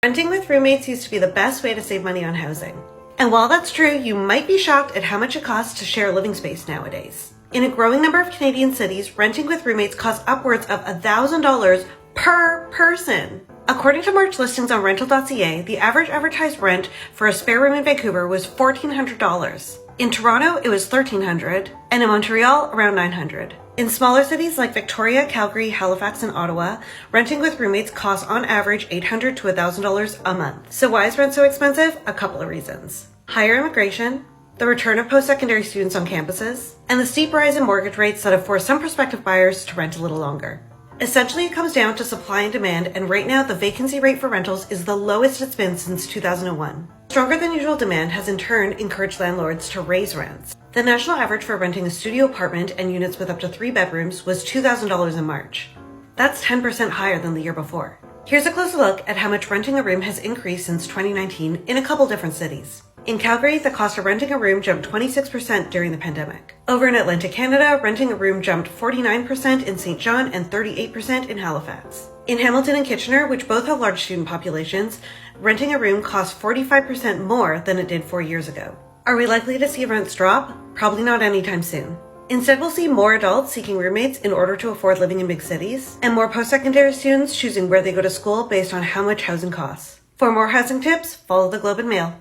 Renting with roommates used to be the best way to save money on housing. And while that's true, you might be shocked at how much it costs to share living space nowadays. In a growing number of Canadian cities, renting with roommates costs upwards of $1,000 per person. According to March listings on rental.ca, the average advertised rent for a spare room in Vancouver was $1,400. In Toronto, it was $1,300, and in Montreal, around $900. In smaller cities like Victoria, Calgary, Halifax, and Ottawa, renting with roommates costs on average $800 to $1,000 a month. So why is rent so expensive? A couple of reasons. Higher immigration, the return of post-secondary students on campuses, and the steep rise in mortgage rates that have forced some prospective buyers to rent a little longer. Essentially, it comes down to supply and demand, and right now the vacancy rate for rentals is the lowest it's been since 2001. Stronger than usual demand has in turn encouraged landlords to raise rents. The national average for renting a studio apartment and units with up to 3 bedrooms was $2,000 in March. That's 10% higher than the year before. Here's a closer look at how much renting a room has increased since 2019 in a couple different cities. In Calgary, the cost of renting a room jumped 26% during the pandemic. Over in Atlantic Canada, renting a room jumped 49% in St. John and 38% in Halifax. In Hamilton and Kitchener, which both have large student populations, renting a room costs 45% more than it did 4 years ago. Are we likely to see rents drop? Probably not anytime soon. Instead, we'll see more adults seeking roommates in order to afford living in big cities, and more post-secondary students choosing where they go to school based on how much housing costs. For more housing tips, follow the Globe and Mail.